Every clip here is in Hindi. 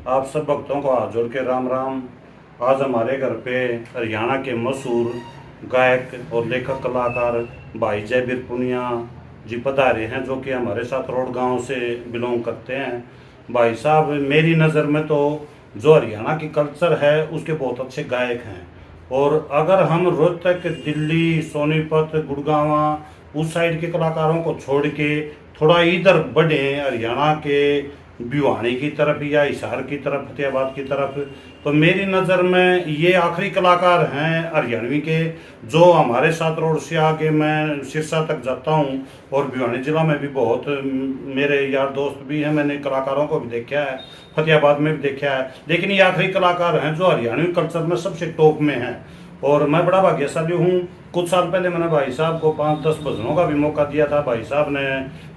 आप सब भक्तों को हाथ जोड़ के राम राम। आज हमारे घर पे हरियाणा के मशहूर गायक और लेखक कलाकार भाई जयवीर पुनिया जी पधारे हैं, जो कि हमारे साथ रोड गांव से बिलोंग करते हैं। भाई साहब मेरी नज़र में तो जो हरियाणा की कल्चर है उसके बहुत अच्छे गायक हैं। और अगर हम रोहतक, दिल्ली, सोनीपत, गुड़गांव उस साइड के कलाकारों को छोड़ के थोड़ा इधर बढ़े, हरियाणा के भिवानी की तरफ या हिसार की तरफ, फतेहाबाद की तरफ, तो मेरी नज़र में ये आखिरी कलाकार हैं हरियाणवी के जो हमारे साथ रोड से आगे मैं सिरसा तक जाता हूँ। और भिवानी ज़िला में भी बहुत मेरे यार दोस्त भी हैं, मैंने कलाकारों को भी देखा है, फतेहाबाद में भी देखा है, लेकिन ये आखिरी कलाकार हैं जो हरियाणवी कल्चर में सबसे टॉप में हैं। और मैं बड़ा भाग्यशाली हूँ। कुछ साल पहले मैंने भाई साहब को 5-10 भजनों का भी मौका दिया था। भाई साहब ने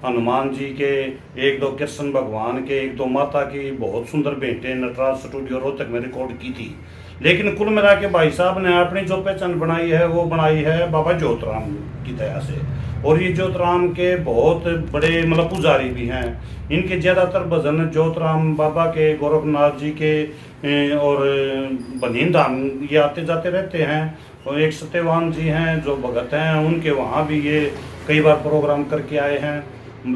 हनुमान जी के, 1-2 कृष्ण भगवान के, 1-2 माता की बहुत सुंदर भेंटें नटराज स्टूडियो रोहतक में रिकॉर्ड की थी। लेकिन कुल मिला के भाई साहब ने अपनी जो पहचान बनाई है वो बनाई है बाबा ज्योतराम की दया से। और ये ज्योतराम के बहुत बड़े मतलब पुजारी भी हैं। इनके ज़्यादातर भजन ज्योतराम बाबा के, गोरखनाथ जी के और बनीन धाम ये आते जाते रहते हैं। और एक सत्यवान जी हैं जो भगत हैं, उनके वहाँ भी ये कई बार प्रोग्राम करके आए हैं।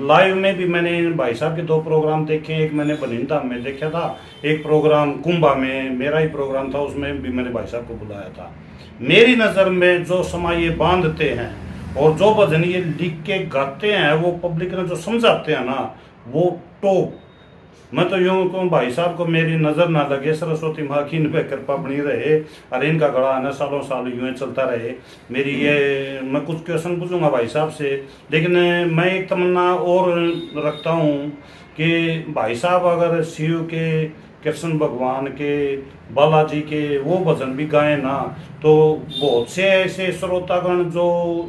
लाइव में भी मैंने भाई साहब के 2 प्रोग्राम देखे। एक मैंने बनीन धाम में देखा था, एक प्रोग्राम कुंभा में मेरा ही प्रोग्राम था, उसमें भी मैंने भाई साहब को बुलाया था। मेरी नज़र में जो समय ये बांधते हैं और जो भजन ये लिख के गाते हैं, वो पब्लिक ने जो समझाते हैं ना, वो टॉप। मैं तो यूँ कहूँ भाई साहब को मेरी नज़र ना लगे, सरस्वती माँ की इन पे कृपा बनी रहे और इनका गड़ा ना सालों साल यूँ चलता रहे। मेरी ये मैं कुछ क्वेश्चन पूछूंगा भाई साहब से, लेकिन मैं एक तमन्ना और रखता हूँ कि भाई साहब अगर शिव के, कृष्ण भगवान के, बालाजी के वो भजन भी गाएं ना, तो बहुत से ऐसे श्रोतागण जो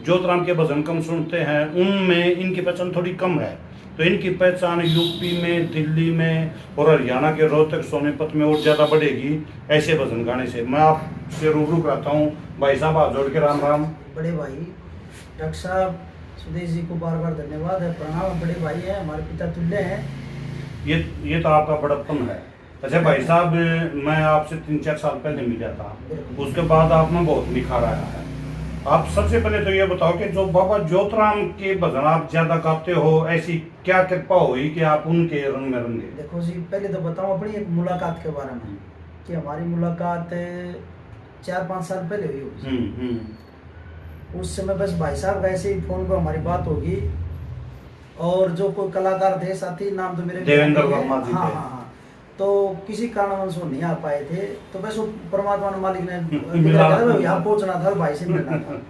ज्योतराम के भजन कम सुनते हैं उनमें इनकी पहचान थोड़ी कम है। तो इनकी पहचान यूपी में, दिल्ली में और हरियाणा के रोहतक, सोनीपत में और ज़्यादा बढ़ेगी ऐसे भजन गाने से। मैं आपसे रूबरू कराता हूँ। भाई साहब हाथ जोड़ के राम राम। बड़े भाई डॉक्टर साहब सुदेश जी को बार बार धन्यवाद है, प्रणाम। बड़े भाई हैं, हमारे पिता तुल्य हैं। ये तो आपका बड़प्पन है। अच्छा भाई साहब, मैं आपसे 3-4 साल पहले मिला था, उसके बाद आपने बहुत निखार आया है। आप सबसे पहले तो ये बताओ कि जो बाबा ज्योतराम के भजन आप ज्यादा गाते हो, ऐसी क्या कृपा हुई कि आप उनके रंग में रंगे? देखो जी, पहले तो बताऊं अपनी एक मुलाकात के बारे में कि हमारी मुलाकात 4-5 साल पहले हुई होगी। उस समय बस भाई साहब का ऐसे ही फोन पर हमारी बात होगी और जो कोई कलाकार थे साथी, नाम तो मेरे देवेंद्र वर्मा जी थे। हाँ, तो किसी कारणवश वो नहीं आ पाए थे। तो बस वो परमात्मा ने, मालिक ने यहाँ पहुंचना था, भाई से मिलना था।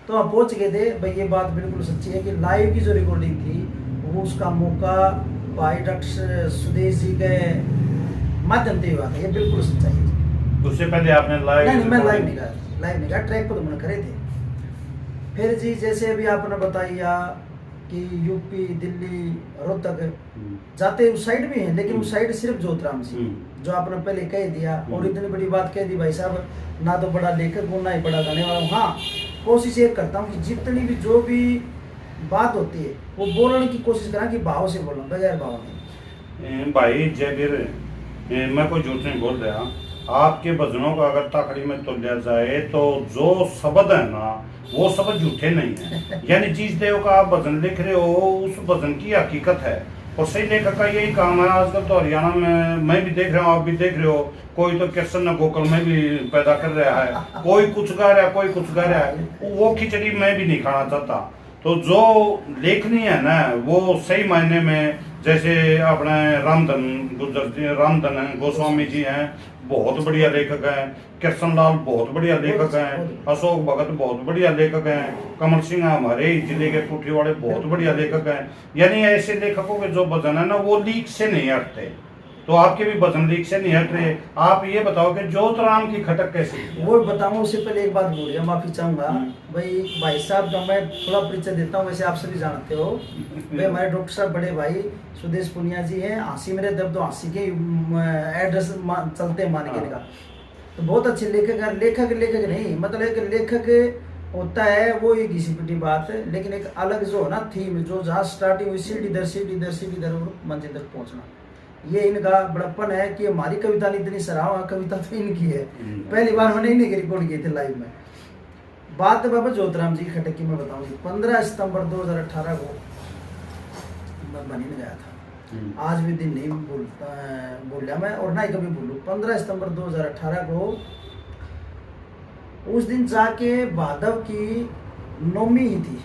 तो वहाँ पहुंच गए थे। भाई ये बात बिल्कुल सच्ची है कि लाइव की जो रिकॉर्डिंग थी वो उसका मौका भाई डॉक्टर सुदेश जी के माध्यम से हुआ था। ये बिल्कुल सच्चाई है। उससे पहले आपने लाइव? नहीं, मैं लाइव नहीं गा, ट्रैक पर तो मैंने करे थे। फिर जी जैसे अभी आपने बताया कि यूपी, दिल्ली, रोहतक जाते उस साइड भी हैं, लेकिन उस साइड सिर्फ ज्योतराम जी जो आपने पहले कह दिया। और इतनी बड़ी बात कह दी भाई साहब, ना तो बड़ा लेखक हूँ ना ही बड़ा गाने वाला हूँ। हाँ, कोशिश ये करता हूँ कि जितनी भी जो भी बात होती है वो बोलने की कोशिश करा कि भाव से बोलना, बगैर भाव नहीं। भाई जयवीर, मैं कोई झूठ नहीं बोल रहा। आपके भजनों का अगर ताकड़ी में तोला जाए तो जो शब्द है ना वो शब्द झूठे नहीं है। यानी जिस देव का आप भजन लिख रहे हो उस भजन की हकीकत है। और सही लेखक का यही काम है। आजकल तो हरियाणा में मैं भी देख रहा हूँ, आप भी देख रहे हो, कोई तो कृष्ण गोकुल में भी पैदा कर रहा है, कोई कुछ गा रहा है, कोई कुछ गा रहा है। वो खिचड़ी मैं भी नहीं खाना चाहता। तो जो लेखनी है ना वो सही मायने में, जैसे अपने रामधन गोस्वामी जी हैं, बहुत बढ़िया लेखक हैं। कृष्णलाल बहुत बढ़िया लेखक हैं। अशोक भगत बहुत बढ़िया लेखक हैं। कमल सिंह हमारे ही जिले के कुटी वाले बहुत बढ़िया लेखक हैं। यानी ऐसे लेखकों के जो भजन है ना वो लीक से नहीं हटते। तो आपके भी भजन लीक से नहीं हट रहे। आप ये बताओ कि ज्योतराम की खटक कैसी? वो बताऊंगा, उससे पहले एक बात बोल रही, माफी चाहूंगा भाई साहब का मैं थोड़ा परिचय देता हूँ। वैसे आप सभी जानते हो भाई, हमारे डॉक्टर साहब बड़े भाई सुदेश पुनिया जी हैं। हंसी मेरे दर्द हंसी के एड्रेस चलते मान के का। तो बहुत अच्छे लेखक है। लेखक नहीं, मतलब एक लेखक होता है वो एक घिसी पिटी बात है, लेकिन एक अलग जो है ना थीम, जो जहाँ स्टार्टिंग हुई सीढ़ी दर मंजिल तक पहुँचना, ये इनका बड़प्पन है कि हमारी कविता नहीं इतनी सराहा, कविता तो इनकी है। पहली बार मैंने इन्हीं की रिकॉर्ड की थी लाइव में। बात बाबा ज्योतिराम जी की खटक की मैं बताऊँ जी, 15 सितंबर 2018 को मैं बनीन गया था। आज भी दिन नहीं बोलिया मैं, और ना ही कभी भूलूँ। 15 सितंबर 2018 को उस दिन जाके भादव की नौमी ही थी,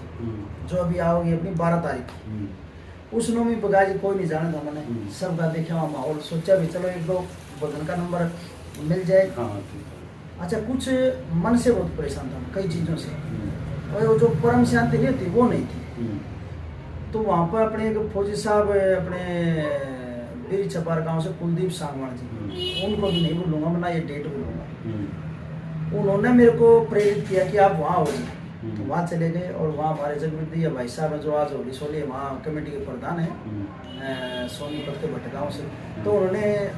जो अभी आओगी अपनी 12 तारीख। उस नौमी बगा जी कोई नहीं जाना था मैंने, सबका देखा वहाँ माहौल, सोचा भी चलो एक दो भजन का नंबर मिल जाए। अच्छा, कुछ मन से बहुत परेशान था कई चीज़ों से, और वो जो परम शांति नहीं होती वो नहीं थी। तो वहाँ पर अपने एक फौजी साहब, अपने बीरी छपार गांव से कुलदीप सांगवान जी, उनको भी नहीं भूलूंगा मैं, ना ये डेट भूलूंगा। उन्होंने मेरे को प्रेरित किया कि आप वहाँ हो जी। तो वहाँ चले गए, और वहाँ हमारे जगवृद्धि भाई साहब हैं जो आज होली सोली वहाँ कमेटी के प्रधान हैं, सोनीपत के भटगांव से। तो उन्होंने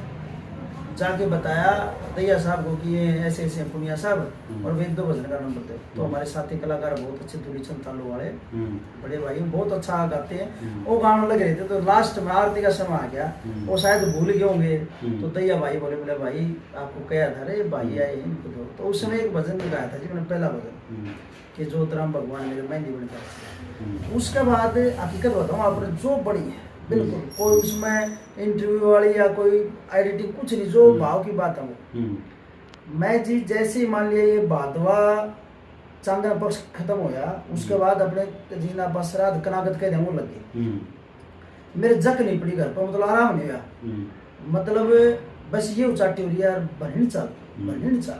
जाके बताया दैया साहब को कि ये ऐसे ऐसे पुनिया साहब, और वे एक दो भजन का नंबर दे। तो हमारे साथी कलाकार बहुत अच्छे, दूरीचंद तालू वाले बड़े भाई बहुत अच्छा गाते हैं, वो गाना लग रहे थे। तो लास्ट में आरती का समय आ गया, वो शायद भूल गए होंगे। तो दैया भाई बोले भाई आपको कहा था रे भाई आए इनको दो। तो उस समय एक भजन गाया था जी मैंने, पहला भजन कि ज्योतिराम भगवान मेरे मेहंदी बन। उसके बाद हकीकत बताऊँ आपने, जो बड़ी है बिल्कुल, कोई उसमें इंटरव्यू वाली या कोई एडिटिंग कुछ नहीं, जो भाव की बात है वो। मैं जी जैसे ही मान लिया ये भादवा चांदना पक्ष खत्म होया, उसके बाद अपने जीना बसरात कनागत कह देंगे लग गए। मेरे जक नहीं पड़ी घर पर, मतलब आराम नहीं हुआ, मतलब बस ये उचाटी हो रही है यार, बनी नहीं चाल।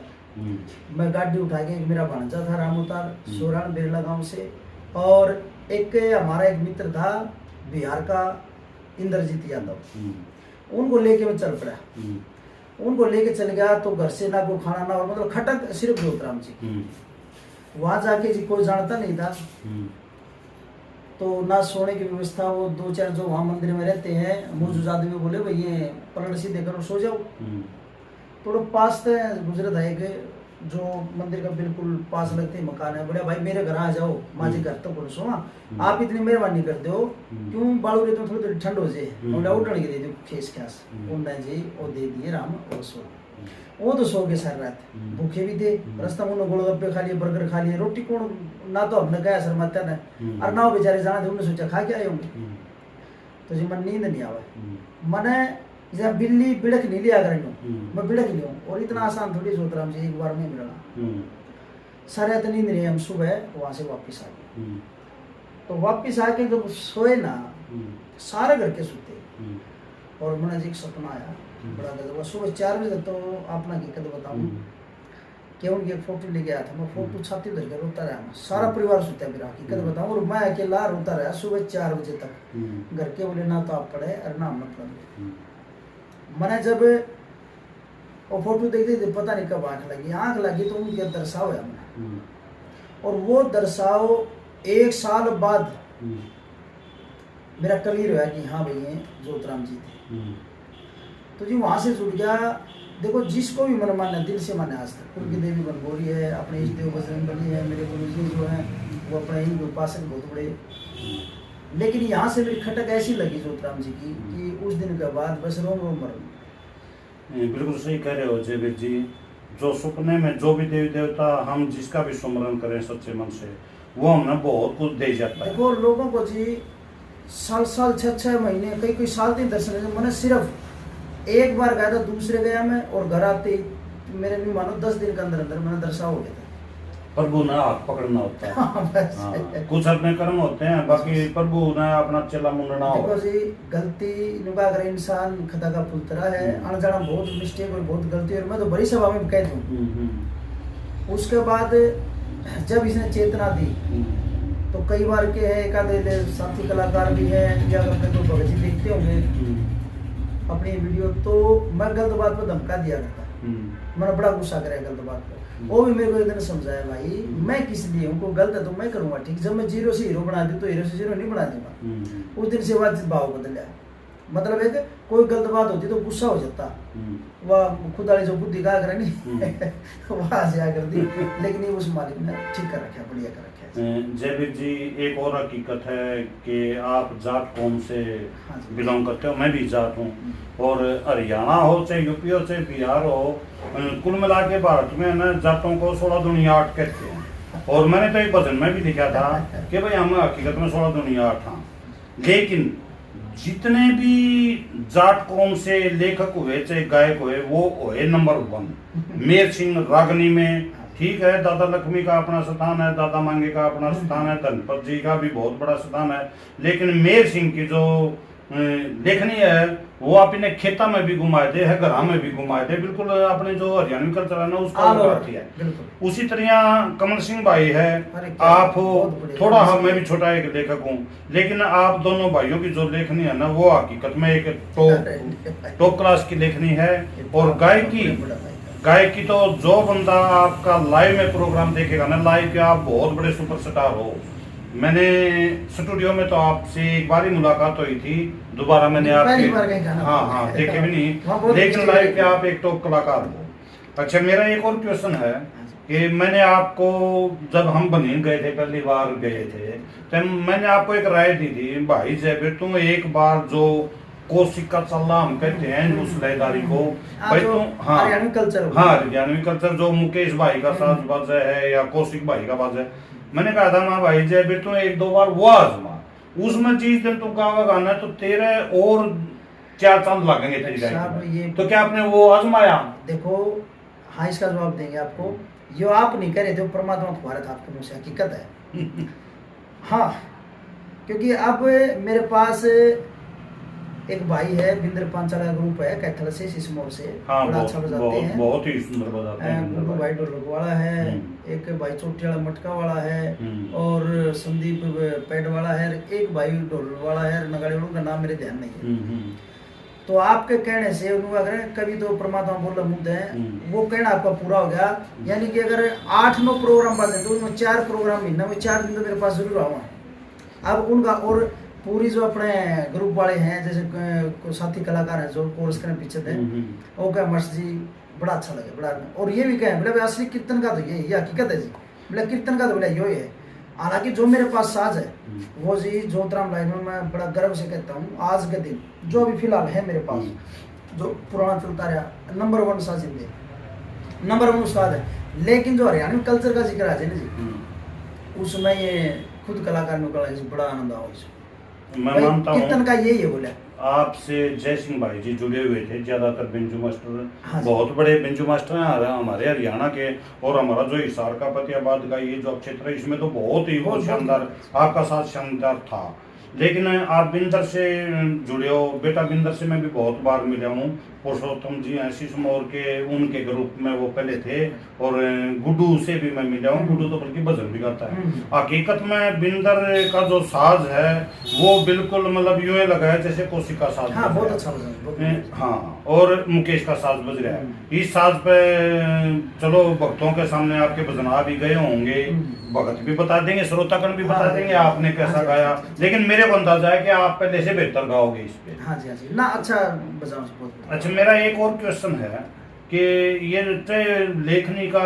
मैं गाड़ी उठा के, मेरा भांजा था रामोतार सोरान बिरला गांव से, और एक हमारा एक मित्र था बिहार का इंद्रजीत यादव, उनको लेके मैं चल पड़ा। उनको लेके चल गया तो घर से ना कोई खाना ना, और मतलब खटक सिर्फ ज्योतिराम जी। वहां जाके जी कोई जानता नहीं था, तो ना सोने की व्यवस्था। वो दो चार जो वहाँ मंदिर में रहते हैं मौजूद भी बोले भाई ये पलट सीधे करो सो जाओ। थोड़ा पास से गुजरत है कि जो मंदिर का बिल्कुल पास लगते मकान है, बोले भाई मेरे घर आ जाओ, माँ जी घर तो बोलो सोना, आप इतनी मेहरबानी करते हो, क्यों बालू रहते थोड़ी थोड़ी ठंड हो जाए, उठन के दे दो खेस खास उन्ना जी वो दे दिए राम, और सो। वो तो सो के सारी रात भूखे भी थे, रास्ता में उन्होंने गोलगप्पे खा लिए, बर्गर खा लिए, रोटी कौन ना, तो हमने कहा सर मत ना, और ना बेचारे जाना थे, उन्होंने सोचा खा के आए होंगे। तो जी मन नींद नहीं आवे, मैंने जब बिल्ली बिड़क नहीं लिया कर मैं बिड़क लिया, और इतना आसान थोड़ी ज्योतिराम जी एक बार में मिलना। सारे तो नींद नहीं, हम सुबह वहाँ से वापस आ गए। तो वापस आके जब सोए ना, सारे घर के सोते, और मैंने जी एक सपना आया बड़ा गजब। सुबह 4 बजे तो अपना हकीकत बताऊँ कि उनकी एक फोटो लेके आया था, मैं फोटो छाती धर कर रोता रहा, मैं सारा परिवार सोता है मेरा, हकीकत बताऊँ, और मैं अकेला रोता रहा सुबह 4 बजे तक। घर के बोले ना तो आप पढ़े और ना हम पढ़े। मैंने जब वो फोटो देखते थे पता नहीं कब आँख लगी तो उनके दर्शाव है मैंने, और वो दर्शाव 1 साल बाद मेरा क्लियर हुआ कि हाँ भाई ये ज्योतिराम जी थे। तो जी वहाँ से जुड़ गया। देखो जिसको भी मन माने दिल से माने, आज तक उनकी देवी बनगोरी है, अपने इष्ट देव बजरंग बली है, मेरे गुरु जी जो हैं वो अपने हिंदू उपासक बहुत बड़े। लेकिन यहाँ से मेरी खटक ऐसी लगी ज्योतिराम जी की कि उस दिन के बाद बस रोम रोम मर। बिल्कुल सही कह रहे हो जयवीर जी, जो सपने में जो भी देवी देवता हम जिसका भी स्मरण करें सच्चे मन से, वो हमें बहुत कुछ दे जाता है। देखो लोगों को जी साल 6 महीने कई साल दिन दर्शन, मैंने सिर्फ एक बार गया था, दूसरे गया मैं, और घर आते मेरे नहीं मानो 10 दिन के अंदर अंदर मैंने दर्शाव हो गया था। प्रभु ने हाथ पकड़ना होता है। हाँ, कुछ अपने कर्म होते हैं, बाकी प्रभु ने अपना चेला मुंडना होता है। देखो जी गलती निभा कर इंसान खता का पुतरा है, अनजाना बहुत मिस्टेक और बहुत गलती, और मैं तो बड़ी सभा में कह दूँ। उसके बाद जब इसने चेतना दी तो कई बार के है, एक आधे साथी कलाकार भी है या अपने को भगत जी देखते होंगे अपनी वीडियो, तो मैं गलत बात पर धमका दिया करता, मैंने बड़ा गुस्सा कराया गलत बात पर। वो भी मेरे को एक दिन समझाया भाई मैं किस लिए उनको गलत है तो मैं करूँगा ठीक, जब मैं 0 से हीरो बना दूँ तो हीरो से 0 नहीं बना दूंगा। उस दिन से बाद भाव बदल गया, मतलब एक कोई गलत बात होती तो गुस्सा हो जाता, वह खुद वाली जो बुद्धि का करे नहीं वहां से आकर दी, लेकिन ये उस मालिक ने ठीक कर रखा, बढ़िया कर रखा है। जयवीर जी, एक और हकीकत है कि आप जाट कौम से हाँ जी। बिलोंग करते हो, मैं भी जाट हूँ, और हरियाणा हो चाहे यूपी हो चाहे बिहार हो, कुल मिला के भारत में ना जाटों को 16 दुनिया 8 कहते हैं। और मैंने तो एक भजन में भी लिखा था कि भाई हम हकीकत में 16 दुनिया 8 हाँ, लेकिन जितने भी जाट कौम से लेखक हुए चाहे गायक हुए वो हुए नंबर 1 मेर सिंह रागनी में। ठीक है, दादा लक्ष्मी का अपना स्थान है, दादा मांगे का अपना स्थान है, धनपत जी का भी बहुत बड़ा स्थान है, लेकिन मेर सिंह की जो लेखनी है वो अपने खेता में भी घुमाए दे है, घरा में भी घुमाए दे, बिल्कुल अपने जो हरियाणवी कल्चर है ना उसको बताती है। उसी तरह कमल सिंह भाई है, आप थोड़ा मैं भी छोटा एक लेखक हूँ, लेकिन आप दोनों भाइयों की जो लेखनी है ना वो हकीकत में एक टॉप क्लास की लेखनी है। और गायकी तो जो बंदा आपका लाइव में प्रोग्राम देखेगा ना, लाइव के आप बहुत बड़े सुपरस्टार हो। मैंने स्टूडियो में तो आपसे एक बार ही मुलाकात हुई थी, दोबारा मैंने आपके हाँ देखे भी नहीं, लेकिन लाइव के आप एक टॉप कलाकार हो। अच्छा, मेरा एक और क्वेश्चन है कि मैंने आपको जब हम बनीन गए थे, पहली बार गए थे, तो मैंने आपको एक राय दी थी, भाई जयवीर तुम एक बार जो कौशिक का चल्ला हम कहते हैं उस लयदारी को, भाई तुम हरियाणवी कल्चर जो मुकेश भाई का साज बाजा है या कौशिक भाई का बाजा है, मैंने कहा था माँ भाई जयवीर तुम 1-2 बार वो आजमा, उसमें जिस दिन तुम गावा गाना तो तेरे और 4 चांद लगेंगे तेरी गायकी। तो क्या आपने वो आजमाया? देखो हाँ, इसका जवाब देंगे आपको, जो आप नहीं कर रहे थे परमात्मा तुम्हारा था आपके मुँह से, हकीकत है। हाँ, क्योंकि अब मेरे पास एक भाई है, बिंदर पांचाला ग्रुप है कैथल से, सिसमोर से, हाँ, बड़ा अच्छा बजाते हैं, बहुत ही सुंदर बजाते हैं। गुड्डू भाई ढोलक वाला है, एक भाई चोटी वाला मटका वाला है, और संदीप पैड वाला है, एक भाई ढोल वाला है, नगाड़े वालों का नाम मेरे ध्यान नहीं है। तो आपके कहने से अगर कभी तो परमात्मा बोल मुद्दे हैं, वो कहना आपका पूरा हो गया। यानी कि अगर 8-9 प्रोग्राम बाजे तो उनमें 4 प्रोग्राम महीना में 4 दिन तो मेरे पास जरूर आवा। अब उनका और पूरी जो अपने ग्रुप वाले हैं, जैसे साथी कलाकार हैं जो कोर्स करने पीछे थे, वो कहे मर्श जी बड़ा अच्छा लगे, बड़ा, और ये भी कहें बोले असली कीर्तन का तो ये हकीकत है जी, बोले कीर्तन का तो बोले यो है। हालांकि जो मेरे पास साज है वो जी जोतराम लाइन में मैं बड़ा गर्व से कहता हूँ, आज के दिन जो भी फिलहाल है मेरे पास जो पुराना चलता रहा, नंबर 1 साज हिंदी, नंबर 1 साज है। लेकिन जो हरियाणवी कल्चर का जिक्र है ना जी, उसमें ये खुद कलाकार में बड़ा आनंद आओ। मैं मानता हूँ कीर्तन का यही है। बोले आपसे जय सिंह भाई जी जुड़े हुए थे, ज्यादातर बिंजू मास्टर, हाँ, बहुत बड़े बिंजू मास्टर हैं हमारे हरियाणा के, और हमारा जो हिसार का फतेहाबाद का ये जो क्षेत्र है इसमें तो बहुत ही वो शानदार, आपका साथ शानदार था। लेकिन आप बिंदर से जुड़े हो, बेटा बिंदर से मैं भी बहुत बार मिला हूँ, पुरुषोत्तम जी हैं सिसमौर के, उनके ग्रुप में वो पहले थे, और गुड्डू से भी मैं मिला हूँ, गुड्डू तो बल्कि भजन भी गाता है। हकीकत में बिंदर का जो साज है वो बिल्कुल मतलब यूं लगा है जैसे कौशिक का साज, हाँ, बहुत अच्छा बजा, हाँ, और मुकेश का साज बज रहा है। इस साज पे चलो भक्तों के सामने आपके भजन आ भी गए होंगे, भगत भी बता देंगे, श्रोतागण भी बता देंगे आपने कैसा गाया, लेकिन मेरे को अंदाजा है कि आप पहले से बेहतर गाओगे इस पे। हाँ जी, हाँ जी, ना अच्छा बजाओ। अच्छा, मेरा एक और क्वेश्चन है कि ये चाहे लेखनी का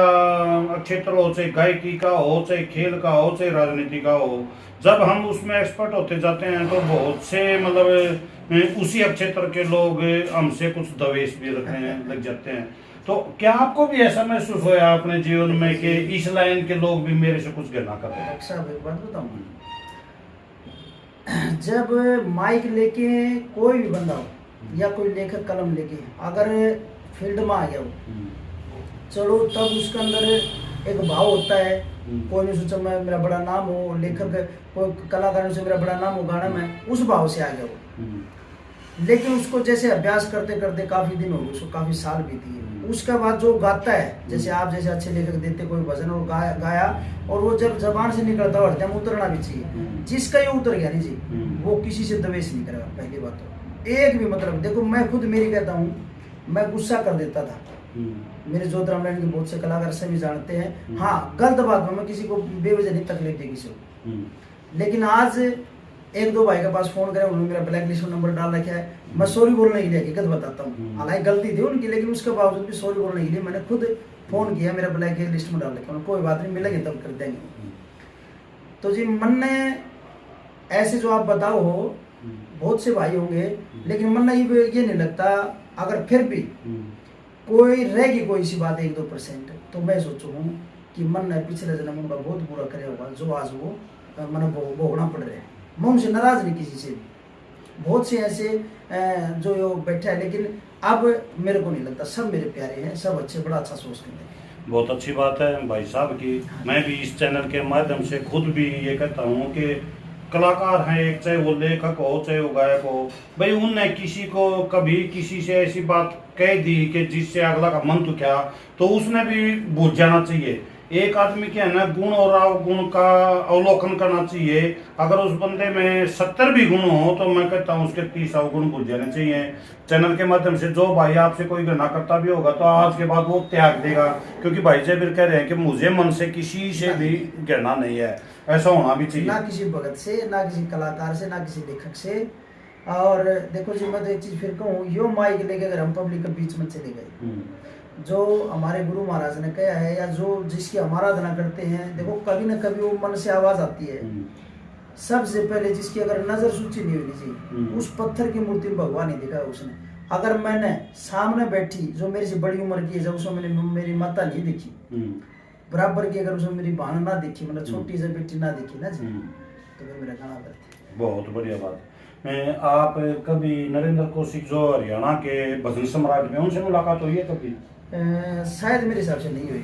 क्षेत्र हो, चाहे गायकी का हो, चाहे खेल का हो, चाहे राजनीति का हो, जब हम उसमें एक्सपर्ट होते जाते हैं तो बहुत से मतलब उसी क्षेत्र के लोग हमसे कुछ दवेश भी रखने लग जाते हैं। तो क्या आपको भी ऐसा महसूस होया अपने जीवन में कि इस लाइन के लोग भी मेरे से कुछ घृणा कर रहे हैं? एक बात बताऊं, जब माइक लेके कोई भी बंदा हो या कोई लेखक कलम लेके अगर फील्ड में आ गया हो, चलो तब उसके अंदर एक भाव होता है, कोई नहीं सोचा मैं मेरा बड़ा नाम हो, लेखक कोई कलाकारों से मेरा बड़ा नाम हो गाना में, उस भाव से आ गया हो। लेकिन उसको जैसे अभ्यास करते करते काफी दिन हो गए, उसको काफी साल बीती है, उसके बाद जो गाता है, जैसे आप जैसे अच्छे लेखक देते कोई भजन और गाया, और वो जब जबान से निकलता है हृदय में उतरना भी चाहिए, जिसका ये उतर गया नहीं जी, वो किसी से दवेश नहीं करेगा। पहली बात तो एक भी मतलब देखो, मैं खुद मेरी कहता हूँ, मैं गुस्सा कर देता था, मेरे जोतराम लाइन के बहुत से कलाकार सभी जानते हैं, हाँ गलत बात में मैं किसी को बेवजह नहीं तकलीफ दी किसी को, लेकिन आज एक दो भाई के पास फोन करे, उन्होंने मेरा ब्लैक लिस्ट में नंबर डाल रखा है। मैं सॉरी बोलने के लिए हकीकत बताता हूँ, हालांकि गलती थी उनकी, लेकिन उसके बावजूद भी सॉरी बोलने के लिए मैंने खुद फोन किया, मेरा ब्लैक लिस्ट में डाल रखा, कोई बात नहीं, मिलेंगे तब कर देंगे। तो जी मन ने ऐसे जो आप बताओ हो बहुत से भाई होंगे, लेकिन मन ने ये नहीं लगता अगर फिर भी कोई रहेगी कोई सी बात 1-2%, तो मैं सोचू हूँ कि मन ने पिछले जन्म उनका बहुत बुरा करे होगा, जो आज वो मन भोगना पड़ रहा है। मैं उनसे नाराज नहीं किसी से भी, बहुत से ऐसे जो बैठे हैं, लेकिन अब मेरे को नहीं लगता, सब मेरे प्यारे हैं, सब अच्छे, बड़ा अच्छा सोच करते हैं। बहुत अच्छी बात है भाई साहब की। मैं भी इस चैनल के माध्यम से खुद भी ये कहता हूँ कि कलाकार हैं एक, चाहे वो लेखक हो चाहे वो गायक हो, भाई उनने किसी को कभी किसी से ऐसी बात कह दी कि जिससे अगला का मन दुखा, तो उसने भी भूल जाना चाहिए। एक आदमी के है ना गुण और अवगुण का अवलोकन करना चाहिए। अगर उस बंदे में 70 भी गुण हो तो मैं कहता हूँ उसके 30 अवगुण भूल जाने चाहिए। चैनल के माध्यम से जो भाई आपसे कोई घृणा करता भी होगा तो आज के बाद वो त्याग देगा, क्योंकि भाई जयवीर कह रहे हैं कि मुझे मन से किसी से भी घृणा नहीं है, ऐसा होना भी चाहिए। ना किसी भगत से, ना किसी कलाकार से, ना किसी लेखक से। और देखो जी, मैं तो एक चीज फिर कहूँ, यो माइक लेके अगर हम पब्लिक के बीच में चले गए, जो हमारे गुरु महाराज ने कहा है, या जो जिसकी हम आराधना करते हैं, देखो कभी ना कभी वो मन से आवाज आती है। सबसे पहले जिसकी अगर नजर सूची नहीं होनी चाहिए, उस पत्थर की मूर्ति में भगवान ही दिखा उसने। अगर मैंने सामने बैठी जो मेरे से बड़ी उम्र की है, जब उसमें मैंने मेरी माता नहीं दिखी, बराबर की अगर उसमें मेरी बहन ना दिखी, मतलब छोटी से बेटी ना दिखी ना जी, तो फिर मेरा गाना करते। बहुत बढ़िया बात। आप कभी नरेंद्र कौशिक जो हरियाणा के भजन सम्राट में, उनसे मुलाकात हुई है कभी? शायद मेरे हिसाब से नहीं हुई।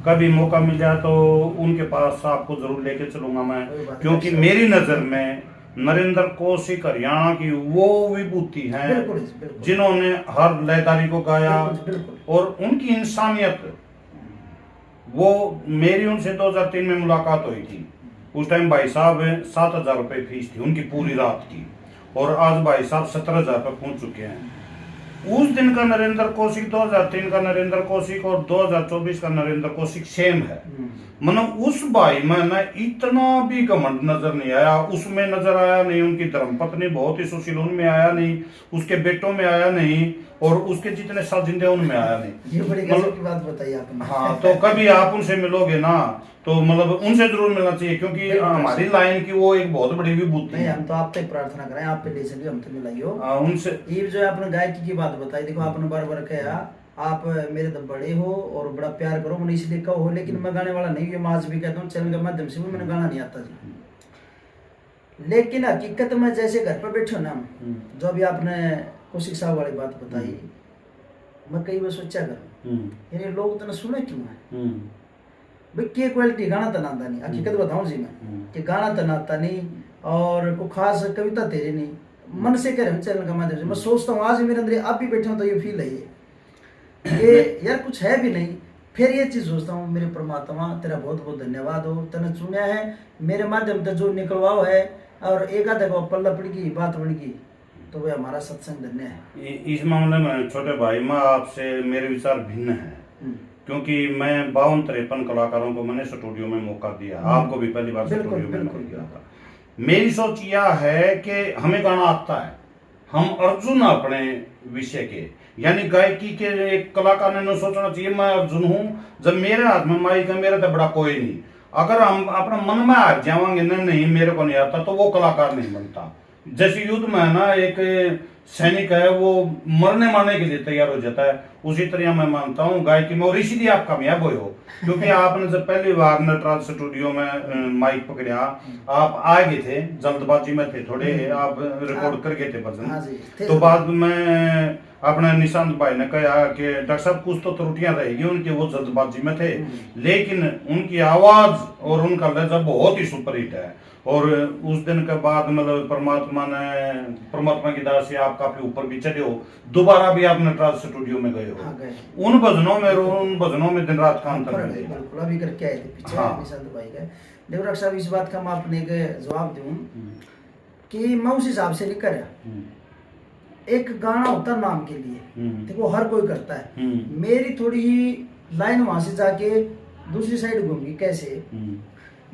कभी मौका मिल जाए तो उनके पास आपको जरूर लेके चलूंगा मैं, क्योंकि मेरी नजर में नरेंद्र कौशिक हरियाणा की वो विभूति हैं जिन्होंने हर लयदारी को गाया, और उनकी इंसानियत, वो मेरी उनसे 2003 में मुलाकात हुई थी। उस टाइम भाई साहब 7,000 रुपये फीस थी उनकी पूरी रात की, और आज भाई साहब 17,000 पर पहुंच चुके हैं। उस दिन का नरेंद्र कौशिक, 2003 का नरेंद्र कौशिक और 2024 का नरेंद्र कौशिक सेम है। मतलब उस भाई में ना इतना भी घमंड नजर नहीं आया, उसमें नजर आया नहीं, उनकी धर्मपत्नी बहुत ही सुशील उनमें आया नहीं, उसके बेटों में आया नहीं, और उसके जितने साजिंदे उनमें आया नहीं। ये बड़ी गजब की बात बताई आपने। हाँ, तो कभी आप उनसे मिलोगे ना तो मतलब उनसे जरूर मिलना चाहिए, क्योंकि हमारी लाइन की वो एक बहुत बड़ी विभूति है। हम तो आप पे प्रार्थना करें, आप पे ले चलिए, हम तो मिलाइयो उनसे। ये जो आपने गायकी की बात बताई, देखो आपने बार बार कहा आप मेरे तो बड़े हो और बड़ा प्यार करो, मैंने इसलिए कहो, लेकिन मैं गाने वाला नहीं, ये मैं आज भी कहता हूँ चैनल के माध्यम से भी, मैंने गाना नहीं आता जी। लेकिन हकीकत में जैसे घर पर बैठे हो ना, जो अभी आपने कौशिक साहब वाली बात बताई, मैं कई बार सोचा करूँ यार लोग तो सुने क्यों है भाई, क्या क्वालिटी गाना तो नाता नहीं, हकीकत बताऊं जी मैं कि गाना तो नाता नहीं, और कोई खास कविता तेरे नहीं, मन से कह रहे चैनल का माध्यम से मैं सोचता हूँ, आज मेरे अंदर आप भी बैठे हो तो ये फील है ये यार कुछ है भी नहीं। फिर ये चीज सोचता हूँ, मेरे परमात्मा तेरा बहुत बहुत धन्यवाद हो, तने चुना है मेरे माध्यम से जो निकलवाओ है, और एक आधा को पल्ला पड़ गई बात बन गई तो वह हमारा सत्संग धन्य है। इस मामले में छोटे भाई मैं आपसे मेरे विचार भिन्न है, क्योंकि मैं 52-53 कलाकारों को मैंने स्टूडियो में मौका दिया, आपको भी पहली बार स्टूडियो में मौका दिया था। मेरी सोच यह है कि हमें गाना आता है, हम अर्जुन अपने विषय के, यानी गायकी के एक कलाकार ने सोचना चाहिए मैं अर्जुन हूँ, जब मेरे हाथ में माइक है मेरा तो बड़ा कोई नहीं। अगर हम अपना मन में हार जाएंगे नहीं मेरे को नहीं आता, तो वो कलाकार नहीं बनता। जैसे युद्ध में है ना, एक सैनिक है वो मरने मारने के लिए तैयार हो जाता है, उसी तरह मैं मानता हूँ गायकी में, और इसीलिए आप कामयाब हुए हो, क्योंकि आपने जब पहली बार नटराज स्टूडियो में माइक पकड़ा, आप आ गए थे, जल्दबाजी में थे थोड़े, आप रिकॉर्ड कर गए थे भजन। तो बाद में अपने निशांत भाई ने कहा कि डॉक्टर साहब कुछ तो त्रुटियां रहेगी उनकी, वो जल्दबाजी में थे, लेकिन उनकी आवाज और उनका लहजा बहुत ही सुपरहिट है। और उस दिन के बाद मतलब परमात्मा की दया से आप काफी ऊपर भी चढ़े हो, दोबारा भी आप नटराज स्टूडियो में गए हो, उन भजनों में दिन रात काम कर रहे हैं। बिल्कुल, अभी करके आए थे पीछे निशांत भाई का। देखो डॉक्टर साहब, इस बात का मैं आपने एक जवाब दूं कि मैं उस हिसाब से नहीं कर रहा, एक गाना होता नाम के लिए, देखो हर कोई करता है, मेरी थोड़ी ही लाइन वहां से जाके दूसरी साइड घूमगी, कैसे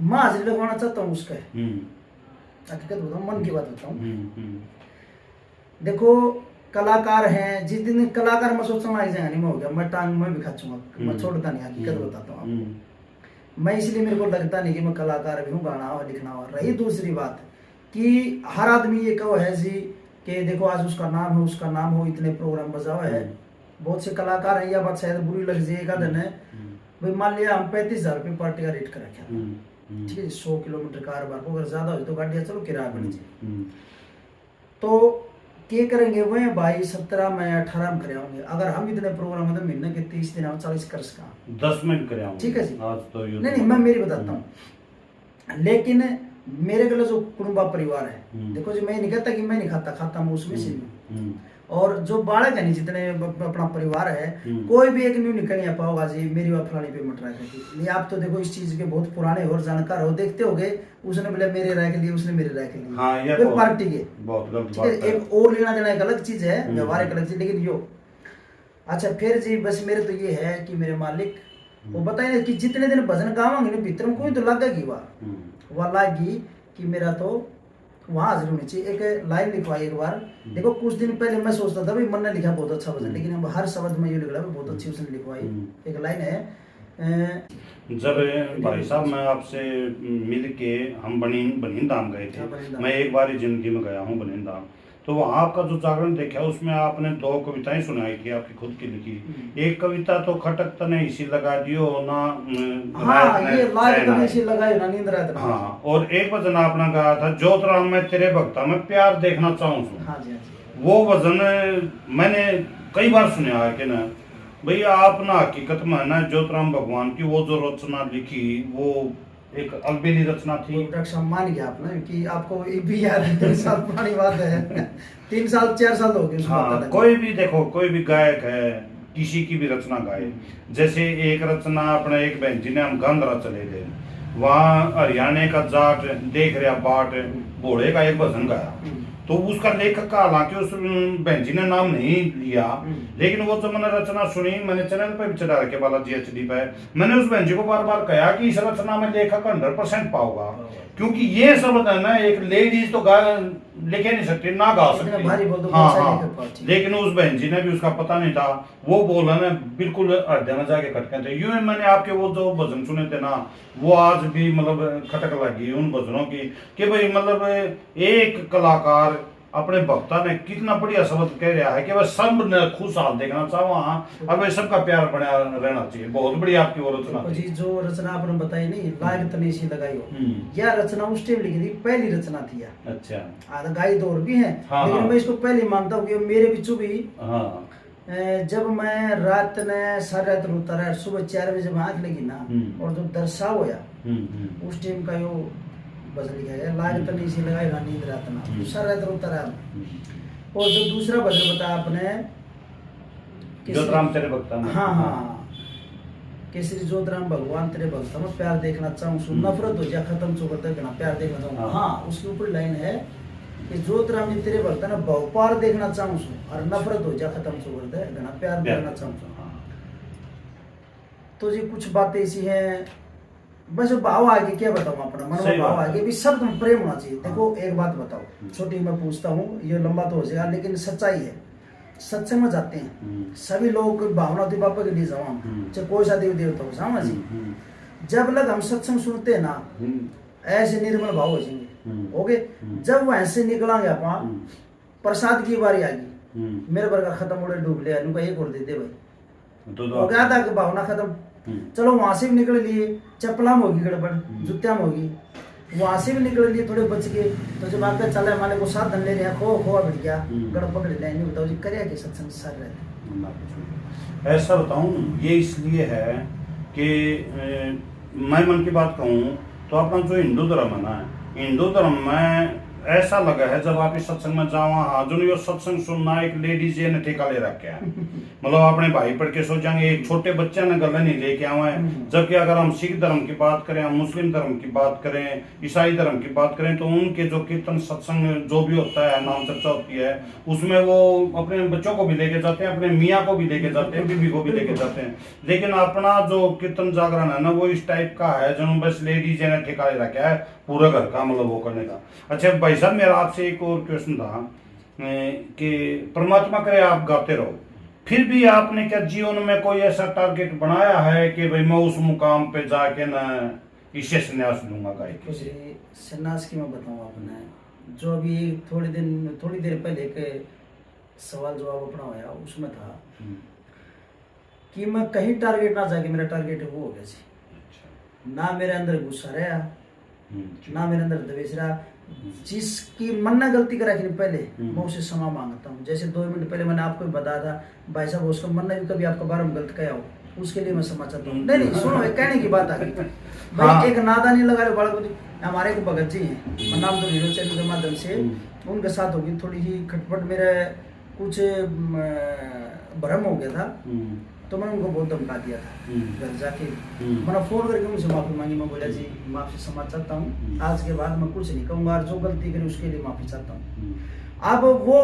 मैं हाजिरी लगवाना चाहता हूँ उसका, हकीकत बताऊँ, मन की बात बताऊँ। हम्म, देखो कलाकार हैं, जिस दिन कलाकार मैं सोचता हूँ जाने में हो गया, मैं टांग में भी खाचूंगा, मैं छोड़ता नहीं, हकीकत बताता हूँ आपको। मैं इसलिए मेरे को लगता नहीं कि मैं कलाकार भी हूँ, गाना और लिखना और। रही दूसरी बात कि हर आदमी ये कहो है जी कि देखो आज उसका नाम है, उसका नाम हो, इतने प्रोग्राम बजावा है। बहुत से कलाकार हैं, यह बात शायद बुरी लग जाएगा दिन है भाई, मान लिया हम 35,000 रुपये पार्टी का रेट कर रखा था, ठीक है, 100 किलोमीटर कार बार को, अगर ज्यादा हो तो गाड़ियाँ चलो किराया बढ़ जाए, तो क्या करेंगे वो भाई 17 में 18 में कराओगे। अगर हम इतने प्रोग्राम मतलब महीने के 30 दिन 40 कर सका 10 मिनट कराऊंगा, ठीक है जी, आज तो नहीं मैं मेरी बताता हूँ। लेकिन मेरे गले जो कुटुंबा परिवार है, देखो जी मैं नहीं कहता कि मैं नहीं खाता मैं उसमें से भी, और जो बालक है नहीं जितने अपना परिवार है, कोई भी एक न्यू निकल नहीं पाओगा जी मेरी बात फलानी पेमेंट रख दी। आप तो देखो इस चीज के बहुत पुराने और जानकार हो, देखते होगे उसने बोले मेरे राय के लिए, उसने मेरे राय के लिए, हाँ, ये पार्टी के बहुत गलत बात है। एक और लेना देना एक अलग चीज है, व्यवहार एक अलग चीज, लेकिन यो अच्छा फिर जी बस मेरे तो ये है कि मेरे मालिक वो बताए कि जितने दिन भजन गावांगे ना भीतर में कोई तो लगेगी वह लागी कि मेरा तो वहाँ हाजिर होनी चाहिए। एक लाइन लिखवाई एक बार, देखो कुछ दिन पहले मैं सोचता था भाई मन ने लिखा बहुत अच्छा भजन, लेकिन अब हर शब्द में ये लिख रहा है बहुत अच्छी उसने लिखवाई। एक लाइन है, जब भाई साहब मैं आपसे मिल के हम बनीन धाम गए थे, मैं एक बार ही जिंदगी में गया हूँ बनीन धाम, तो वहाँ आपका जो जागरण देखा उसमें आपने 2 कविताएं सुनाई थी आपकी खुद की लिखी। एक कविता तो खटक तने इसी लगा दियो ना, हाँ ये लाइट तने इसी लगाई ना, नींद रात ना, हाँ, और एक भजन आपने गाया था ज्योतराम मैं तेरे भक्ता में प्यार देखना चाहूँ। हाँ जी, हाँ जी। वो भजन मैंने कई बार सुना है कि ना भैया आप ना हकीकत में ना ज्योतिराम भगवान की वो जो रचना लिखी वो एक अलबेली रचना थी। डॉक्टर साहब मान गया आपने कि आपको ये भी याद है, 3 साल पुरानी बात है, 3 साल 4 साल हो गए। हाँ, कोई भी देखो कोई भी गायक है किसी की भी रचना गाए, जैसे एक रचना अपने एक बहन जी ने हम गांधरा चले गए, वहाँ हरियाणा का जाट देख रहा बाट घोड़े का एक भजन गाया, तो उसका लेखक का हालांकि उस बहन जी ने नाम नहीं लिया, लेकिन वो जब मैंने रचना सुनी, मैंने चैनल पे भी चढ़ा रखे बालाजी HD पे, मैंने उस बहन जी को बार बार कहा कि इस रचना में लेखक 100% पाओगा, क्योंकि ये शब्द है ना एक लेडीज तो गा लिखे नहीं सकती ना गा सकती, हाँ, लेकिन उस बहन जी ने भी उसका पता नहीं था, वो बोला ना बिल्कुल हृदय में जाके खटके थे। यूं मैंने आपके वो जो भजन सुने थे ना वो आज भी मतलब खटक लगी उन भजनों की कि भाई मतलब एक कलाकार अपने भक्ता ने कितना बढ़िया शब्द कह रहा है कि वह सब ने खुशहाल देखना चाहो, हाँ अब सबका प्यार बना रहना चाहिए। बहुत बढ़िया आपकी वो रचना जी, जो रचना आपने बताई नहीं लाग तने इसी लगाई हो, यह रचना उस टाइम लिखी थी, पहली रचना थी यार। अच्छा, गाई तो और भी है, लेकिन मैं इसको पहले मानता हूँ कि मेरे बिच्चू भी जब मैं रात ने सारी रात रोता रहा, सुबह 4 बजे जब आँख लगी ना और जो दर्शा होया उस टाइम का यो भजन लिखा है, लाग तने इसी लगाई ना नींद रात ना, सारी रात रोता रहा। और जो दूसरा भजन बताया आपने ज्योतिराम तेरे भक्ता में, हाँ कि श्री ज्योतिराम भगवान तेरे भक्ता में प्यार देखना चाहूँ, नफरत हो जाए खत्म चो करते घना प्यार देखना चाहूँ। हाँ उसके ऊपर लाइन है कि ज्योतिराम जी तेरे भक्ता ने बहुपार देखना चाहूँ और नफरत हो जाए खत्म चो करते घना प्यार देखना चाहूँ। तो जी कुछ बातें ऐसी हैं, बस भाव आगे क्या बताऊँ अपना मन में भाव आगे भी शब्द में प्रेम होना चाहिए। देखो एक बात बताओ छोटी मैं पूछता हूँ, ये लंबा तो हो जाएगा लेकिन सच्चाई है। सत्संग में जाते हैं सभी लोग भावना होती बापा के लिए जाओ, चाहे कोई सा देव देवता हो समझ जी, जब लग हम सत्संग सुनते हैं ना ऐसे निर्मल भाव हो जाएंगे, ओके। जब वहां से निकलांगे अपन प्रसाद की बारी आ गई, मेरे वर्ग खत्म हो डूब लिया, एक और दे दे भाई, हो गया था कि भावना खत्म। चलो वहां से भी निकल लिए, चप्पला में होगी गड़बड़, जूतिया में होगी, वहां से भी निकल लिए थोड़े बच गए, तो जब आपका चला माले को साथ धन ले रहे खोआ बिट गया गड़ पकड़ लिया, नहीं बताओ जी करे कि सत्संग सार रहते। ऐसा बताऊं ये इसलिए है कि मैं मन की बात कहूँ तो अपना जो हिंदू धर्म है ना, हिंदू धर्म में ऐसा लगा है जब आप इस सत्संग में जाओ, हाँ जो यो सत्संग सुनना एक लेडीज ने ठेका ले रखा है। मतलब अपने भाई पढ़ के सोचेंगे एक छोटे बच्चे ने गले नहीं लेके आए हैं, जबकि अगर हम सिख धर्म की बात करें, हम मुस्लिम धर्म की बात करें, ईसाई धर्म की बात करें, तो उनके जो कीर्तन सत्संग जो भी होता है, नाम चर्चा होती है, उसमें वो अपने बच्चों को भी लेके जाते हैं, अपने मियाँ को भी लेके जाते हैं, बीबी को भी लेके जाते हैं। लेकिन अपना जो कीर्तन जागरण है ना, वो इस टाइप का है जो बस लेडीज ने ठेका ले रखा है पूरा घर का, मतलब वो करने का। अच्छा भाई साहब, मेरा आपसे एक और क्वेश्चन था कि परमात्मा करे आप गाते रहो, फिर भी आपने क्या जीवन में कोई ऐसा टारगेट बनाया है कि भाई मैं उस मुकाम पे जाके ना इसे संन्यास लूंगा गायकी से? संन्यास की मैं बताऊँ आपने, जो अभी थोड़ी देर पहले एक सवाल जवाब अपना होया उसमें था कि मैं कहीं टारगेट ना जाके मेरा टारगेट वो हो गया जी। ना मेरे अंदर गुस्सा रहा, ना मेरे अंदर द्वेष रहा। जिसकी मन ना गलती करा कि पहले मैं उसे क्षमा मांगता हूँ। जैसे 2 मिनट पहले मैंने आपको बताया था भाई साहब, उसका मन ने भी कभी आपके बारे में गलत कहा हो, उसके लिए मैं क्षमा चाहता हूँ। नहीं सुनो, एक कहने की बात आ गई भाई। एक नादानी लगा रहे बालक, हमारे एक भगत जी हैं, नाम तो हीरो चैनल के माध्यम से उनके साथ होगी थोड़ी ही खटपट, मेरा कुछ भ्रम हो गया था, तो मैंने उनको बहुत धमका दिया था घर जाके। मैंने फोन करके उनसे माफी मांगी, मैं बोला जी मैं आपसे क्षमा चाहता हूँ, आज के बाद मैं कुछ नहीं कहूँगा, और जो गलती करी उसके लिए माफी चाहता हूँ। अब वो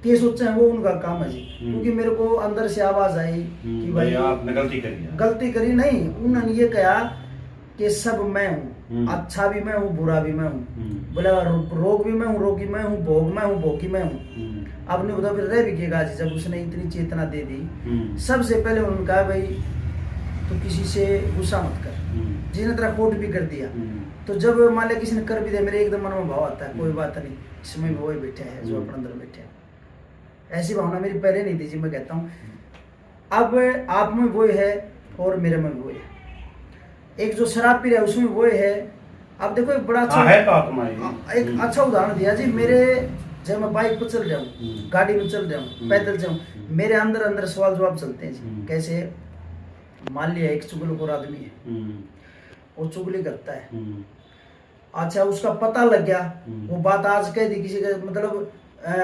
के सोचे हैं वो उनका काम है जी, क्योंकि मेरे को अंदर से आवाज आई कि भाई आपने गलती करी नहीं। उन्होंने ये कहा कि सब मैं हूँ, अच्छा भी मैं हूँ, बुरा भी मैं हूँ, बोला रोग भी मैं हूँ, रोगी मैं हूँ, भोग मैं हूँ, भोगी मैं हूँ। आपने बता फिर रह भी किएगा जी, जब उसने इतनी चेतना दे दी। सबसे पहले उन्होंने कहा भाई तो किसी से गुस्सा मत कर, जिसने तेरा कोट भी कर दिया, तो जब मान लिया किसी ने कर भी दिया, मेरे एकदम मन में भाव आता है कोई बात नहीं, इसमें वो ही बैठे हैं जो अपने अंदर बैठे हैं। ऐसी भावना मेरी पहले नहीं थी जी। मैं कहता हूँ अब आप में वो है और मेरे में वो है। एक जो शराब पी रहा है उसमें वो है। अब देखो एक बड़ा अच्छा है तो आत्मा एक अच्छा उदाहरण दिया जी। मेरे जब मैं बाइक पर चल जाऊँ, गाड़ी में चल जाऊँ, पैदल जाऊँ, मेरे अंदर सवाल जवाब चलते हैं जी। कैसे? मान लिया एक चुगलखोर आदमी है, वो चुगली करता है, अच्छा उसका पता लग गया, वो बात आज कह दी किसी का, मतलब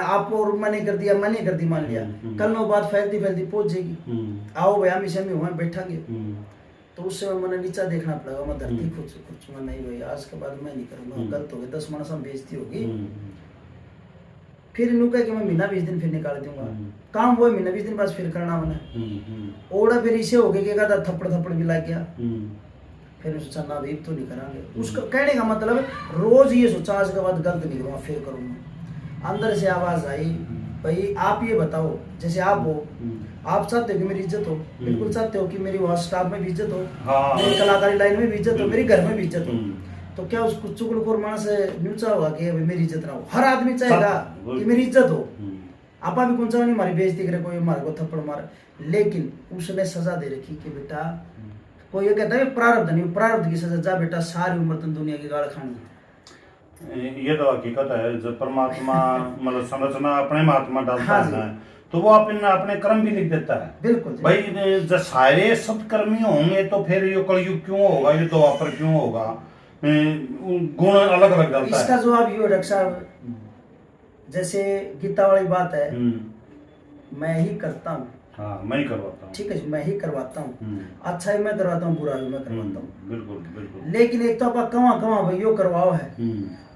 आप और मैंने कर दिया, मैंने कर दी, मान लिया कल में वो बात फैलती फैलती पहुंच जाएगी। आओ भाई हम इसे में हुए बैठांगे, तो उससे मैंने नीचा देखना पड़ेगा, मैं धरती खुद नहीं भाई आज के बाद मैं नहीं करूँगा, गलत हो गया, 10 मानस बेइज्जती होगी। फिर इन्हों कहा कि मैं महीना 20 दिन फिर निकाल दूंगा, काम वो महीना 20 दिन बाद फिर करना मैंने ओड़ा। फिर इसे हो गया कि थप्पड़ भी लग गया, फिर सोचा ना भाई तो नहीं करांगे। उसका कहने का मतलब रोज ये सोचा आज के बाद गलत नहीं करूँगा, फिर करूँगा। अंदर से आवाज आई भाई आप ये बताओ, जैसे आप हो, आप चाहते हो कि मेरी इज्जत हो, बिल्कुल चाहते हो कि मेरी वहाँ स्टाफ में भी इज्जत हो, मेरी कलाकारी लाइन में भी इज्जत हो, मेरी घर में भी इज्जत हो, तो क्या उस चुगलखोर मानस न्यूचा होगा कि मेरी इज्जत ना हो? हर आदमी चाहेगा कि मेरी इज्जत हो। आपा भी कौन सा नहीं हमारी बेइज्जती करे, कोई हमारे को थप्पड़ मारे, लेकिन उसने सजा दे रखी कि बेटा कोई ये कहता है प्रारब्ध नहीं, प्रारब्ध की सजा, जा बेटा सारी उम्र तुम दुनिया की गाड़ खानी। ये तो हकीकत है, जब परमात्मा मतलब संरचना अपने महात्मा डालता है तो वो अपने कर्म भी लिख देता है। बिल्कुल भाई जब सारे सत्कर्मी होंगे तो फिर ये कलयुग क्यों होगा, ये द्वापर क्यों होगा, गुण अलग अलग डालता है। इसका जवाब ये डॉक्टर साहब, जैसे गीता वाली बात है, मैं ही करता हूँ, हाँ मैं ही करवाता हूँ, ठीक है, मैं ही करवाता हूँ, अच्छा ही मैं करवाता हूँ, बुरा भी मैं करवाता हूँ। बिल्कुल बिल्कुल। लेकिन एक तो आप कमा भाई यो करवाओ है,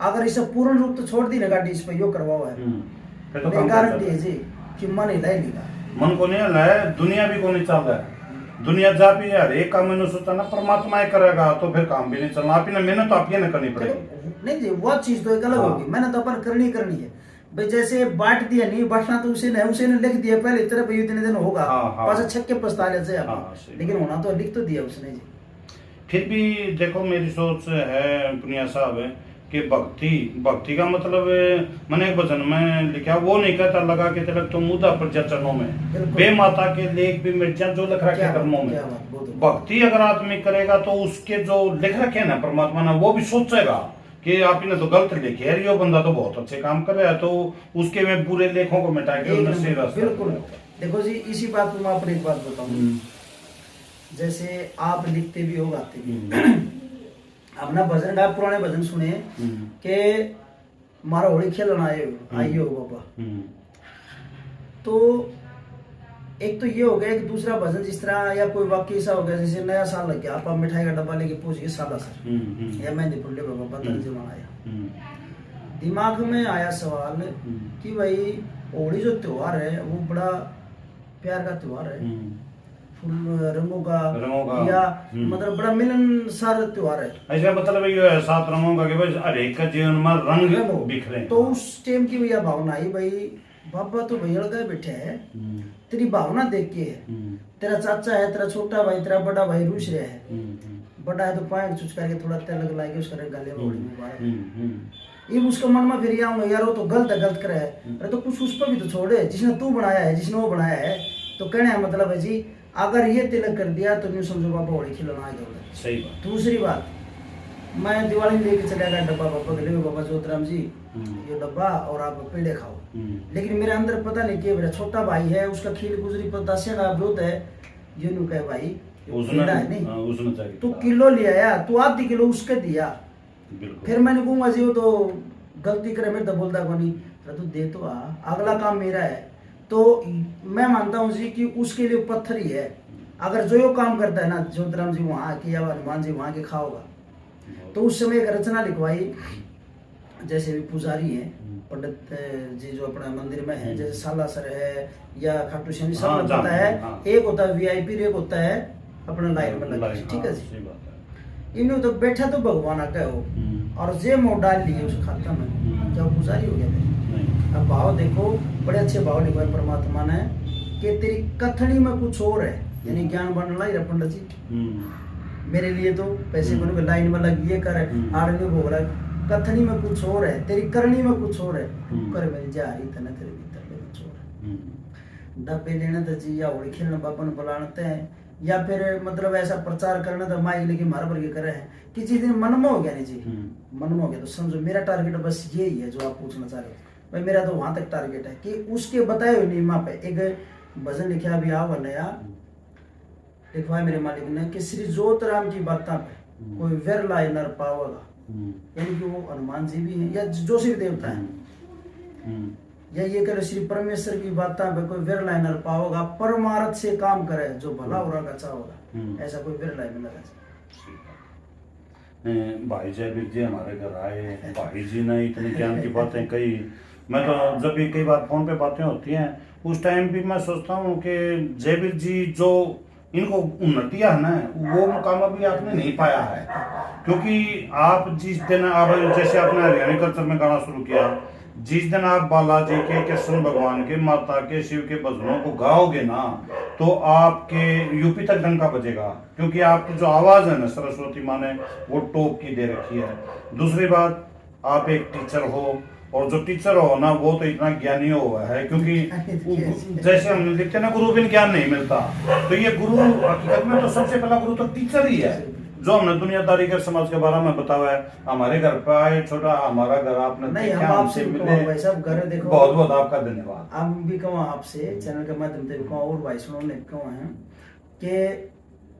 अगर इसे पूर्ण रूप तो छोड़ दी ना गाड़ी, इस पर यो करवाओ है, तो गारंटी है जी कि मन हिला ही नहीं, मन को नहीं हिला है, दुनिया भी को नहीं चल रहा है। दुनिया जा भी यार एक काम मैंने सोचा ना परमात्मा ही करेगा तो फिर काम भी नहीं चलना, आप ही मेहनत तो आप ही ना करनी पड़ेगी। नहीं जी वो चीज तो एक अलग होगी, मेहनत तो अपन करनी है भाई। जैसे बांट दिया नहीं, बांटना तो उसे ने लिख दिया पहले इतने भाई इतने दिन होगा, पास छक्के पछता ले जाए, लेकिन होना तो लिख तो दिया उसने जी। फिर भी देखो मेरी सोच है पुनिया साहब कि भक्ति का मतलब मैंने एक भजन में लिखा, वो नहीं कहता लगा के तिलक तो मुदा पर चरणों में, बे माता के लेख भी मिट जाए जो लिख रखे कर्मों में। भक्ति अगर आदमी करेगा तो उसके जो लिख रखे ना परमात्मा ने, वो भी सोचेगा कि आपने तो गलत लिखे है, ये बंदा तो बहुत अच्छे काम कर रहा है, तो उसके में बुरे लेखों को मिटा के बिल्कुल। देखो जी इसी बात को मैं अपनी एक बात बताऊं, जैसे आप लिखते भी हो गाते भी, अपना भजन आप पुराने भजन सुने कि मारा होली खेलना आइयो बाबा। तो एक तो ये हो गया कि दूसरा भजन जिस तरह या कोई वाक्य ऐसा हो गया जैसे नया साल लग गया, आप मिठाई का डब्बा लेके पूछ गए सादा सर या मेहंदी पुल्ले बाबा बदल जी आया, दिमाग में आया सवाल कि भाई होली जो त्योहार है वो बड़ा प्यार का त्योहार है, फुल रंगों का या मतलब बड़ा मिलनसार त्योहार है। ऐसा मतलब ये है 7 रंगों का कि भाई हर एक का जीवन में रंग बिखरे। तो उस टाइम की भैया भावना आई भाई बाबा तो भैया लगा बैठे है, तेरी भावना देख के है, तेरा चाचा है, तेरा छोटा भाई, तेरा बड़ा भाई रूस रहा है, बड़ा है तो पैंट चुच करके थोड़ा तेल लगा के उसका गले में होली मुबारक। ये उसका मन में फिर ये आऊंगा यार वो तो गलत है, गलत करे है, अरे तो कुछ उस पर भी तो छोड़े जिसने तू बनाया है, जिसने वो बनाया है। तो कहने का मतलब है जी अगर ये तिलक कर दिया तो न्यू समझो बाबा होली खिलाना आ गया। सही बात। दूसरी बात मैं दिवाली में लेके चला गया डब्बा बाबा के लिए, बाबा ज्योतिराम जी ये डब्बा और आप पेड़े खाओ, लेकिन मेरे अंदर पता नहीं कि मेरा छोटा भाई है उसका खीर गुजरी पर 10 का विरोध है, ये नु कहे भाई उसने है नहीं तू किलो ले आया, तू आधी किलो उसके दिया। फिर मैंने कहूंगा जी वो तो गलती करे मेरे तो बोलता को नहीं, तू दे तो अगला काम मेरा है। तो मैं मानता हूँ जी कि उसके लिए पत्थर ही है, अगर जो यो काम करता है ना ज्योतिराम जी वहाँ के या हनुमान जी वहाँ के खाओगा। तो उस समय एक रचना लिखवाई, जैसे भी पुजारी हैं पंडित जी जो अपना मंदिर में है, जैसे सालासर है या खाटू श्याम सब में पता है, एक होता है वीआईपी, एक होता है अपना लाइन में लगा, ठीक है जी। इन्हों तो बैठा तो भगवान आके हो और जे मोड़ डाल लिए उस खाता में, क्या पुजारी हो गया? अब भाव देखो बड़े अच्छे भाव लिखवाए परमात्मा ने कि तेरी कथनी में कुछ और है, यानी ज्ञान बन ला ही पंडित जी मेरे लिए तो पैसे बनो लाइन में लग ये कर आड़ने भोग रहा है, कथनी में कुछ और है, तेरी करनी में कुछ और है, कर मेरी जा रही तना तेरे भीतर ले कुछ और है। डब्बे लेने तो जी या होली खेलने बापन बुलाते हैं या फिर मतलब ऐसा प्रचार करना तो माइक लेके मार भर के करे हैं कि जिस दिन मन में हो गया नहीं जी, मन में हो गया तो समझो मेरा टारगेट बस यही है जो आप पूछना चाह रहे हो भाई, मेरा तो वहां तक टारगेट है कि उसके बताए हुए नियमा पे एक भजन लिखा अभी आओ नया लिखवाए मेरे मालिक ने कि श्री ज्योतिराम की बातों पे कोई वेर लाए नर पावेगा, यानी कि वो हनुमान जी भी हैं या जो भी देवता है या ये कह लो श्री परमेश्वर की बातों पे कोई वेर लाए नर पावेगा, परमार्थ से काम करे जो भला हो रहा अच्छा होगा, ऐसा कोई वेर लाए मिलेगा। भाई जयवीर जी हमारे घर आए, भाई जी ने इतनी ज्ञान की बातें कही। मैं तो जब भी कई बार फोन पे बातें होती हैं उस टाइम भी मैं सोचता हूँ कि जयवीर जी जो इनको उन्नतियां है ना वो मुकाम अभी आपने नहीं पाया है, क्योंकि आप जिस दिन आप जैसे आपने हरियाणवी कल्चर में गाना शुरू किया, जिस दिन आप बालाजी के कृष्ण भगवान के माता के शिव के भजनों को गाओगे ना तो आपके यूपी तक डंका बजेगा, क्योंकि आपकी जो आवाज है ना सरस्वती माँ ने वो टॉप की दे रखी है। दूसरी बात आप एक टीचर हो और जो टीचर हो ना वो तो इतना ज्ञानी हुआ है, क्योंकि जैसे हम लिखते ना गुरु बिन ज्ञान नहीं मिलता, तो ये गुरु हकीकत में तो सबसे पहला गुरु तो टीचर ही है, जो हमने दुनियादारी के समाज के बारे में बताया है। हमारे घर पे आए छोटा हमारा घर आपने नहीं हम आपसे मिले भाई साहब घर देखो, बहुत बहुत आपका धन्यवाद। हम भी कहूँ आपसे चैनल के माध्यम से कहूँ और भाई सुनो ने कहूँ है कि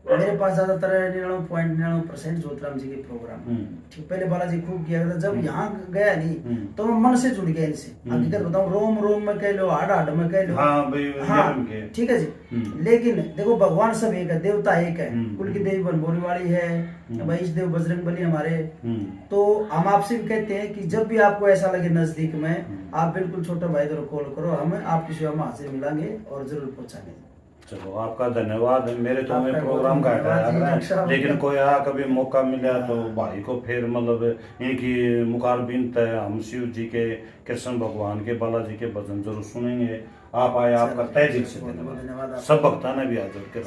मेरे पास ज्यादातर 99.99% ज्योतिराम जी के प्रोग्राम ठीक पहले बालाजी खूब किया था, जब यहाँ गया नहीं तो मैं मन से जुड़ गया इनसे, हकीकत बताऊं रोम रोम में कह लो हाड़ हाड़ में कह लो, हाँ ठीक है जी। लेकिन देखो भगवान सब एक है, देवता एक है, कुल की देवी बनभोली वाली है, वैष्णव देव बजरंग बली हमारे। तो हम आपसे भी कहते हैं कि जब भी आपको ऐसा लगे नजदीक में आप बिल्कुल छोटा भाई को कॉल करो, हम आपकी सेवा में हाजिर मिलांगे और जरूर पहुंचाएंगे। चलो आपका धन्यवाद। मेरे तो में प्रोग्राम का है लेकिन कोई कभी मौका मिला तो भाई को फिर मतलब इनकी मुखारबिन है, हम शिव जी के कृष्ण भगवान के बालाजी के भजन जरूर सुनेंगे। आप आए, आपका तहे दिल से धन्यवाद। सब भक्ता ने भी हाजिर के